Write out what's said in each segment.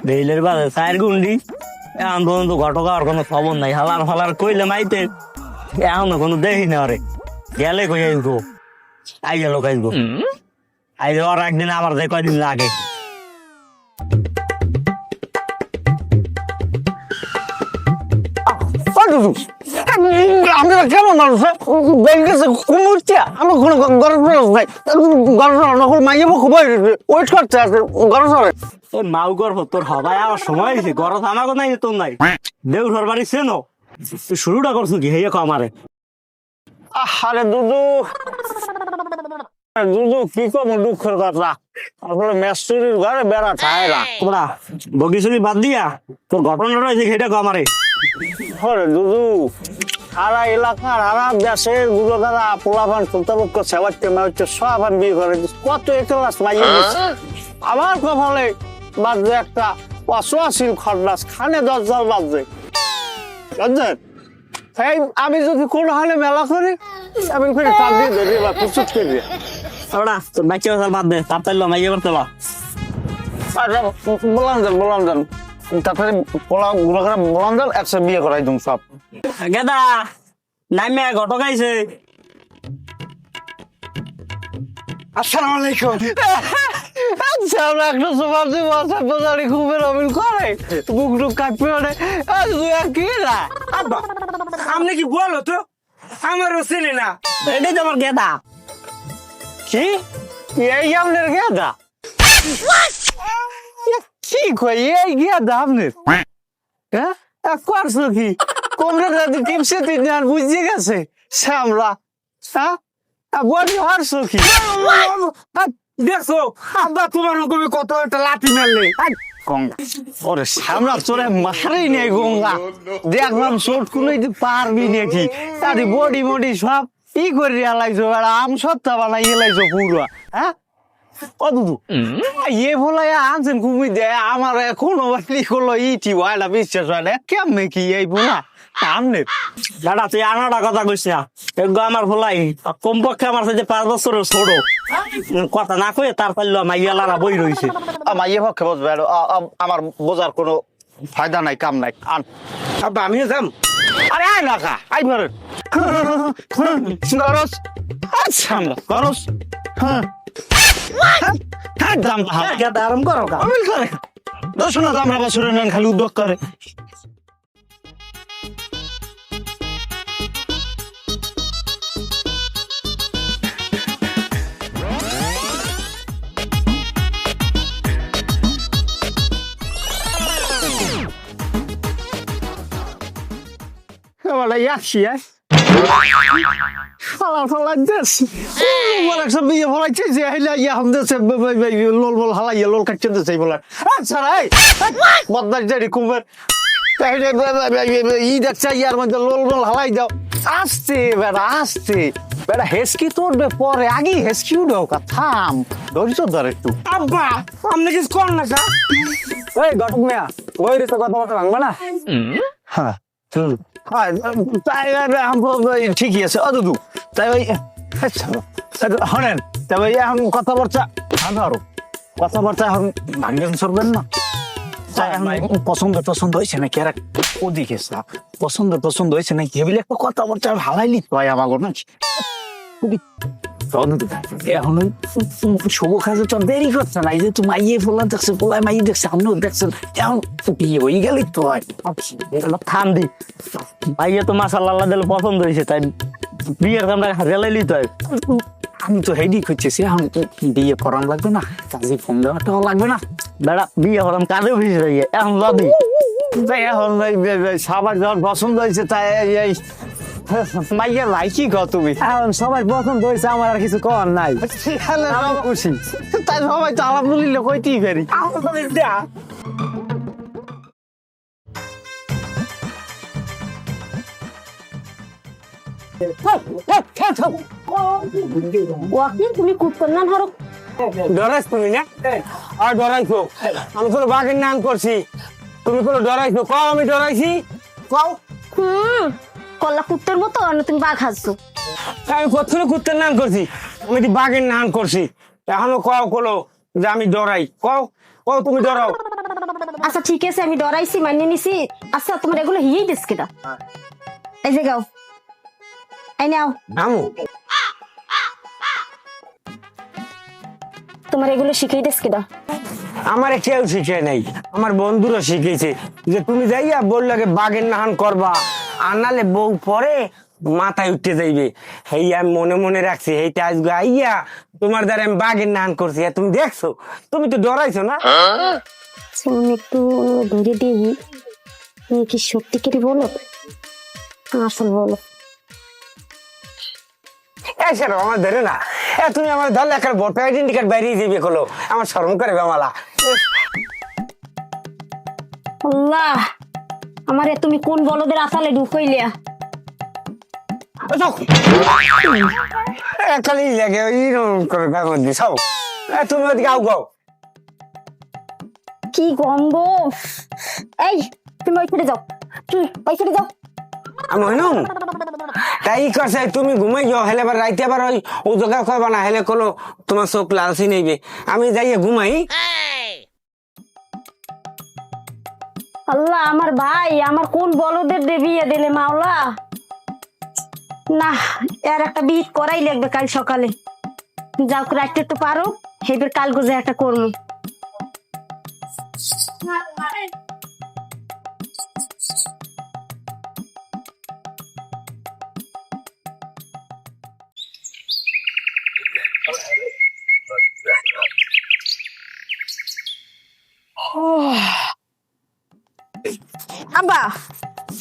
বেইলের বাজে চায়ের গুন্ডি এখন পর্যন্ত ঘটকা আর কোনো খবর নাই। হালার ফালার কইলে মাইতে এখনো কোনো দেখি না। আরে গেলে কই আসবো, আই গেল কাইবো আই ওর একদিন আমার যে কয়দিন আগে আমরা কেমন মানুষ ব্যাংকেছে কুমুরছে আমি কোনো গরম নাই গরম মাইয়ে খুব ওয়েট করতে আছে গরম তোর মাউ গর্ভ তোর হবাই আমার সময় হয়েছে। গরজ আমাকে নাই তোর নাই দেউ ঘর বাড়ি চেনো তুই শুরুটা করছো কি হেয়ে আমারে। আরে দুদু দুদু কি কম দুঃখের কথা আসলে মেস্তুরির ঘরে বেড়া চায় না তোমরা বগিসুরি বাদ দিয়া তোর ঘটনাটা হয়েছে সেটা আমারে। আরে দুদু সারা এলাকার সারা দেশের গুলো দ্বারা পোলাপান সুলতাবক্ষ সেবাচ্ছে হচ্ছে সব বিয়ে করে কত একলাস মাইয়ে দিচ্ছে। আমার কপালে বাজছে একটা অশ্বাসীল খরলাস খানে 10 জল বাজছে বুঝছেন। এই আমি যদি কোনো হালে মেলা করি আমি ফিরে চাপ দিয়ে ধরি বা প্রস্তুত করে দিই ওরা তোর বাচ্চা কথা বাদ দে তার মাইয়ে করতে বা বললাম যান তারপরে পোলা গুলো করে বললাম যান একসাথে বিয়ে করাই দিন সব। গেদা নামে ঘটক আইছে। আসসালামু আলাইকুম। আচ্ছা আমরা একটা সবার যে বসে বাজারে খুবই রবিল করে বুক টুক কাঁপে ওঠে আজ তুই আর কি না আব্বা আপনি কি বলো তো আমারও চিনি না। এটাই তো আমার গেদা। কি এই আপনার গেদা কি কই এই গেদা আপনার হ্যাঁ করছো কি কোমরে রাতে টিপসে তিন বুঝে গেছে শ্যামলা হ্যাঁ বডি হারছো কি দেখছো আব্বা তোমার হুকুমে কত একটা লাঠি মারলে। গঙ্গা ওরে শ্যামলা তোরে মারেই নেই গঙ্গা দেখলাম শর্ট কোনো পারবি নাকি আরে বডি মডি সব ই করে এলাইছো বেড়া আম সত্তা বানাই এলাইছো পুরো হ্যাঁ ও দুদু এ বলাই আনছেন খুবই দে আমার কোনো বাড়ি করলো ইটি ওয়াইলা বিশ্বাস হয় না কেমনে কি এই বলা সামনে দাদা তুই আনাটা কথা কইস না এগো আমার ভোলাই কমপক্ষে আমার সাথে 5 বছরের ছোট কথা না কয়ে তার পারলো মাইয়া লারা বই রইছে। আমার ইয়ে পক্ষে বসবে আমার বোঝার কোনো ফায়দা নাই কাম নাই আন আব্বা আমিও যাম। আরে আয় না কা আই ভরে গরস আচ্ছা আমরা গরস হ্যাঁ দাম গেদা আরাম করো কা অমিল করে দর্শনা আমরা বছরে নেন খালি উদ্যোগ করে বলে আসছি ফালা ফালা দেশ একটা বিয়ে ফলাইছে যে হাইলা ইয়া হাম দেশে লোল বল হালাইয়া লোল কাটছে দেশে বলে আচ্ছা রাই বদনার জারি কুমার ই দেখছে ইয়ার মধ্যে লোল লোল হালাই দাও আসতে বেড়া হেসকি তোরবে পরে আগে হেসকি উঠো থাম ধৈর্য ধর একটু আব্বা আপনি কিছু কর না কা। এই ঘটক মিয়া ওই রে তো কথা বলতে ভাঙবে না হ্যাঁ তাই ঠিকই আছে ও দুদু তাই ওই হনেন তাই ওই এখন কথাবার্তা আরো কথাবার্তা এখন ভাঙ্গেন সরবেন না তাই এখন পছন্দ হয়েছে নাকি আর ওদিকে পছন্দ হয়েছে নাকি এগুলি একটা কথাবার্তা ভালাইলি ভাই আমাকে নাকি এখন শুভ কাজে তো দেরি করছে না এই যে তুমি মাইয়ে ফোলান দেখছে পোলায় মাইয়ে দেখছে আপনিও দেখছেন এখন বিয়ে হয়ে গেলি তো থাম দি মাইয়া তো মাশাআল্লাহ দিলে পছন্দ হয়েছে তাই বিয়ের কামটা রেলাইলি তো। আমি তো হেডি খুঁজছি এখন বিয়ে করান লাগবে না কাজে ফোন দেওয়াটাও লাগবে না বেড়া বিয়ে হলাম কাজে ভেসে যাই এখন লবি এখন সবার যখন পছন্দ হয়েছে তাই মাইয়া লাইকি গ তুমি এখন সবাই পছন্দ হয়েছে আমার আর কিছু কর নাই খুশি তাই সবাই তো আলহামদুলিল্লাহ কইতেই পারি তুমি কুত্তর নাম হারো ডরাইছ তুমি না আর ডরাইছো আমি কোনো বাঘের নাম করছি তুমি কোনো ডরাইছো কও আমি ডরাইছি কও কল্লা কুত্তর মতো আর তুমি বাঘ হাসছো আমি প্রথমে কুত্তের নাম করছি আমি কি বাঘের নাম করছি এখনো কও কলো যে আমি ডরাই কও কও তুমি ডরাও আচ্ছা ঠিক আছে, আমি ডরাইছি, মানিয়ে নিছি। আচ্ছা তোমার এগুলো হিয়েই দিস কেটা? এই যে গাও, এই নাও। আমু তোমার এগুলো শিখিয়ে দিস কেটা? আমার কেউ শিখে নাই, আমার বন্ধুরা শিখেছে যে তুমি যাইয়া বললাকে বাঘের নাহান করবা, আর নালে বউ পরে মাথায় উঠতে যাইবে। হেই আমি মনে মনে রাখছি, এইটা আজকে আইয়া তোমার দ্বারা আমি বাঘের নাহান করছি, আর তুমি দেখছো, তুমি তো ডরাইছো না? আমি একটু ধরে দিই, তুমি কি সত্যি করে বলো, আসল বলো। এছাড়াও আমার ধরে না, তুমি আমার ধরলে একটা ভোটার আইডেন্টি কার্ড বাইরে যাবে হলো, আমার শরম করে বেমালা। আল্লাহ, আমারে তুমি কোন বলদের আতালে ঢুকাইলিয়া? খালি লাগে এইরকম করে ব্যাপার দিয়ে সব। তুমি ওদিকে আও গাও। কি গন্ধ! এই তুমি ওই ফিরে যাও, তুই ওই ফিরে যাও। আমি হইনুম তাই করছে, তুমি ঘুমাই যাও, হেলে আবার রাইতে আবার ওই ও জায়গা খাইবা না, হেলে কোনো তোমার চোখ লালসি নেইবে। আমি যাইয়ে ঘুমাই। আল্লাহ, আমার ভাই আমার কোন বলদের বিয়ে দিলে মাওলা? না, এর একটা বিট করাই লাগবে কাল সকালে। যাও রাখতে তো পারো, হেবের কাল গোজে একটা করবো। আব্বা,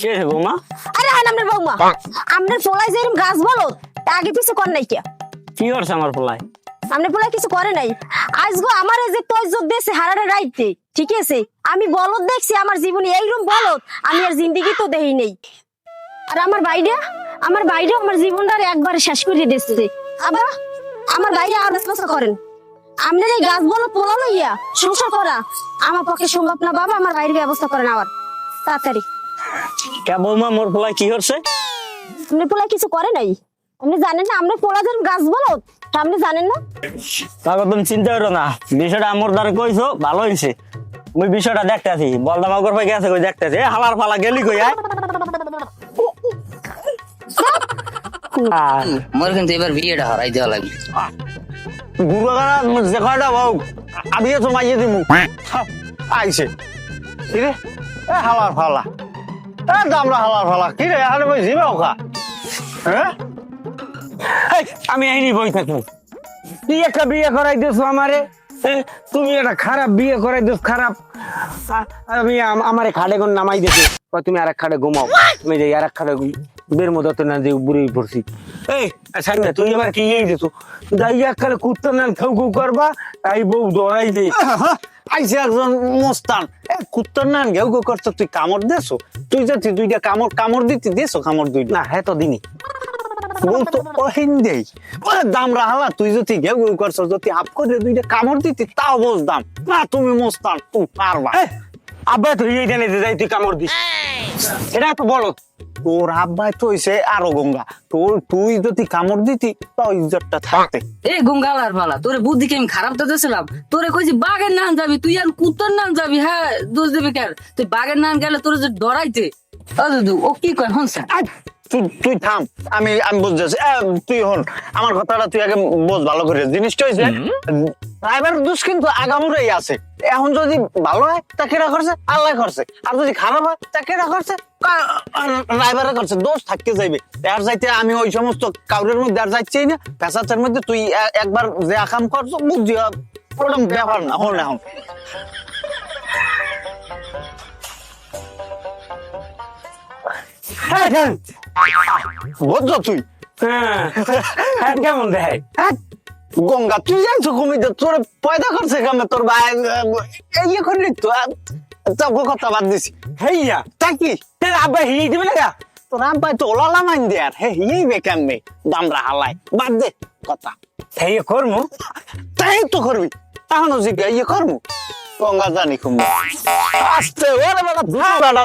কে রে বৌমা? আরে হ্যাঁ আপনার বৌমা, আপনার পোলায় যে এরকম গাছ বলো আগে পিছে কর নাই কে? কি করছে আমার পোলায়? আপনার পোলায় কিছু করে নাই। আজগো আমার এই যে তৈজক দেশে হারারে রাইতে, ঠিক আছে, আমি বলদ দেখছি আমার জীবনে এইরকম বলদ আমি আর জিন্দেগি তো দেই নেই। আর আমার বাইরে আমার জীবনটার একবারে শেষ করে দিচ্ছে। আবার আমার বাইরে আর ব্যবস্থা করেন। আপনার এই গাছ বলদ পোলা লইয়া সংসার করা আমার পক্ষে সম্ভব না বাবা, আমার বাইরে ব্যবস্থা করেন আবার তাড়াতাড়ি। কে বৌমা, মোর পোলায় কি করছে? আপনি পোলা কিছু করে নাই? আপনি জানেন না আমরা পোলা ধরুন গাছ বলদ, আপনি জানেন না? তারপর তুমি চিন্তা করো না, বিষয়টা আমার দ্বারা কইছো, ভালো হয়েছে। ওই বিষয়টা দেখতে আছি, বলদাম আগর ভাই গেছে কই দেখতে আছি। হালার ফালা গেলি কই আয়? মোর কিন্তু এবার বিয়েটা হারাই দেওয়া লাগবে। গুরুগানা যে কয়টা হোক আমি তো মাইয়ে দিমু। আইছে কি রে? এ হালার ফালা, এ দামরা হালার ফালা কি রে? এখানে বই জিবে ওকা। হ্যাঁ, আমি আইনি বই থাকবো। তুই একটা বিয়ে করাই দিস আমারে, তুমি একটা খারাপ বিয়ে করাই দিস, খারাপ। আমি আমারে খাটে কোন নামাই দিতে, তুমি আর এক খাটে ঘুমাও, তুমি যাই আর এক খাটে বের মতো তো না যে বুড়ি পড়ছি। এই সাইনা তুই এবার কি দিস, যাই এক খাটে কুত্তা নান খেউ খেউ করবা, তাই বউ দৌড়াই দে। আইছে একজন মোস্তান, এ কুত্তর নান ঘেউ ঘেউ করছ, তুই কামড় দেছো? তুই যদি দুইটা কামড় দিতে দেছো, কামড় দুই না হ্যাঁ তো দিনই বলতো ওহিন দেই। ওরে দামরা হালা, তুই যদি ঘেউ ঘেউ করছ, যদি হাফ করে দুইটা কামড় দিতি তাও বুঝতাম না। তুমি মোস্তান, তুমি পারবা। আব্বা তুই এই জানি যে যাই তুই কামড় দিস, এটা তো বলো। তোর আব্বাই তো হইছে আরো গঙ্গা, তুই যদি কামড় দিতি তাও ইজ্জতটা থাকতে। এ গঙ্গালার পালা, তোরে বুদ্ধি কি আমি খারাপ তো দিয়েছিলাম? তোরে কইছি বাঘের নাম যাবি, তুই আর কুত্তর নাম যাবি। হ্যাঁ দোষ দেবে কেন? তুই বাঘের নাম গেলে তোরে যে ডরাইতে। ও দুদু, ও কি কয় হনসা? তুই থাম, আমি বুঝতেছি। তুই হন আমার কথাটা, তুই আগে বোঝ ভালো করে। জিনিসটা হয়েছে ড্রাইভার দোষ কিন্তু আগামুরাই আছে। এখন যদি ভালো হয় তা কেটা করছে? আল্লাহ করছে। আর যদি খারাপ হয় তা কেটা করছে? ড্রাইভারে করছে। দোষ থাকতে যাইবে, আর যাইতে আমি ওই সমস্ত কাউরের মধ্যে আর যাইছেই না। পেশাচার মধ্যে তুই একবার যে আকাম করছো বুঝছি, ওরকম ব্যাপার না। হন এখন বুঝছো তুই? হ্যাঁ কেমন দেয় গঙ্গা, তুই জানছো কুমিতে তোর পয়দা করছে কামে, তোর ভাই ইয়ে করলি তো। কথা বাদ দিছি। হেইয়া তা কি আব্বা হিয়ে দিবে না? তোর আব্বাই তো ওলালা মাইন দে, আর হে হিয়েই কেমনে দামরা হালাই। বাদ দে কথা, হেয়ে করমু। তাই তো করবি। তাহলে জিজ্ঞা ইয়ে করবো। গঙ্গা জানি কুমি আস্তে ওরে বেলা ধুলা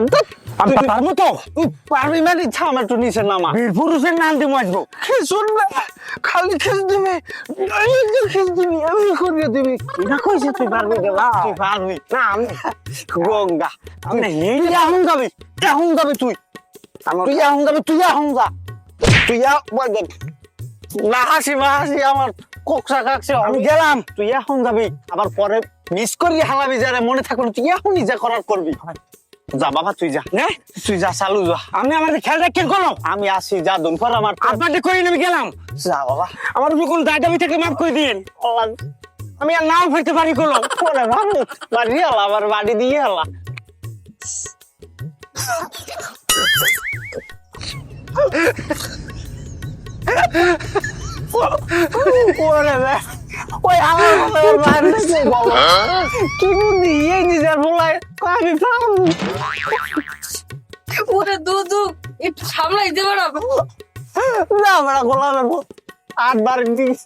আমি পারবো তো? তুই পারবি মানে থাম একটু নিচে নামা। বীর পুরুষের নাম দিয়ে আসবো। খিচুন না, খালি খিচ দিবি, খিচ দিবি, আমি করিয়ে দিবি। না কইছে তুই পারবি দেবা, তুই পারবি। না আমি গঙ্গা, আমি হেঁটে তুই এখন যাবি, এখন যাবি তুই। তুই এখন যাবি, তুই এখন যা। তুই না হাসি আমার কোকসা কাকছে। আমি গেলাম। তুই এখন যাবি, আবার পরে মিস করবি হালাবি যারা মনে থাকলো, তুই এখনই যা করার করবি। যা বাবা তুই যা, না তুই যা চালু যা। আমি আমাদের খেয়াল রাখতে করো। আমি আসি, যা দুন পর আমার আপনাদের করে আমি গেলাম। যা বাবা। আমার উপর কোন দায় দাবি থাকলে মাফ করে দিন। আমি আর নাও ফেরতে পারি করলো। ওরে বাবু, বাড়ি এলা, আবার বাড়ি দিয়ে এলা। ওরে রে, ওই আমার বাড়ি থেকে বাবা কি বুদ্ধি এই নিজের বলাই আমি পাবো ওরে দুধু একটু সামলাইতে পারো। না আমরা গোলামের 8 বার দিস।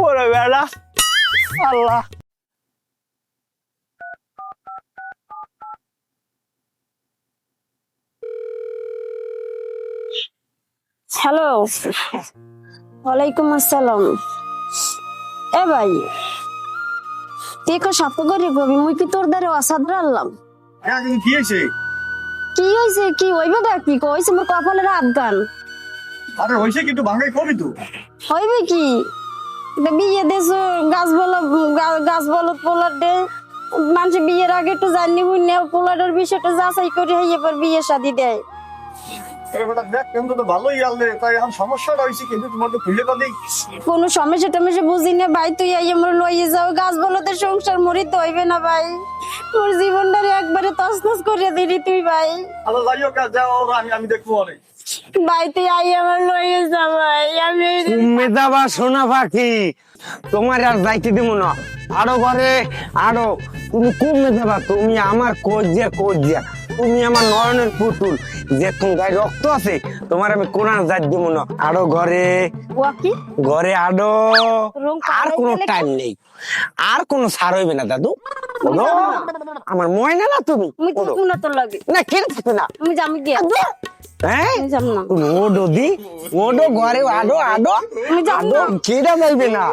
ওরে বেড়া আল্লাহ। হ্যালো, ওয়ালাইকুম আসসালাম। এ ভাই, তুই কো সাপ করে গবি, মুই কি তোর দ্বারে অসাদ রাখলাম? কি হয়েছে? কি হয়েছে? কি হইবে দেখ, কি কইছে মোর কপালের আফগান আরে হয়েছে কিন্তু ভাঙাই কবি তো হইবে কি? বিয়ে দেশো গাছ বলত পোলার ডে মানুষ বিয়ের আগে একটু জানি হুইনে পোলারের বিষয়টা যাচাই করে হইয়ে পর বিয়ে শাদি দেয়। দেখ কিন্তু তো ভালোই আনলে, তাই এখন সমস্যাটা হয়েছে কিন্তু তোমার তো খুলে পালি। কোনো সমস্যা টমেশা বুঝি না ভাই, তুই আইয়ে মোর লইয়ে যাও। গাছ বলতের সংসার মরিতে হইবে না ভাই, তোর জীবনটারে একবারে তছনছ করে দিলি তুই ভাই। আলো যাইও কাজ যাও, আমি দেখবো অনেক। ভাই তুই আইয়ে আমার লইয়ে যা ভাই, আমি তুমি যাবা সোনা পাখি, তোমার আর যাইতে দিব না। আরো ঘরে আরো তুমি কমে যাবা, তুমি আমার কজিয়া কজিয়া, তুমি আমার নয়নের পুতুল, যে তোমার গায়ে রক্ত আছে, তোমার আমি কোরআন যাই দিব না। আরো ঘরে ওয়াকি ঘরে আরো। রং আর কোনো কালাইতে টাইম নেই, আর কোনো সার হইবে না দাদু। ওঠো, আমার ময়না না তুমি। মুই তো ওঠো। না তোর লাগে, না কেন থাকবে না? আমি যাম গিয়া, হ্যাঁ আমি যাম না। ওডো দি ওডো ঘরে আডো আডো আমি যাবো আডো না। কেডা বলবে না?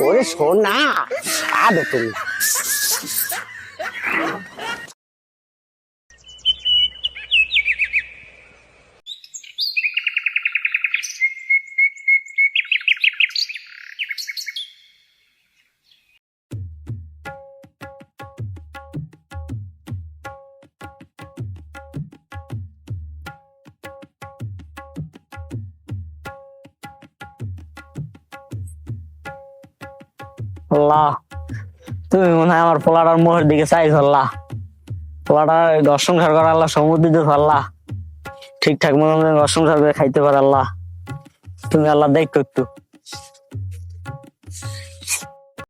ওরে সোনা আডো তুমি। আল্লাহ, তুমি মনে হয় আমার পোলাটার মুখের দিকে চাইছ আল্লাহ। পোলাটার ঘর সংসার করা আল্লাহ সমুদ্র দিতে আল্লাহ, ঠিকঠাক মতো ঘর সংসার করে খাইতে পারে আল্লাহ। তুমি আল্লাহ দেখো একটু।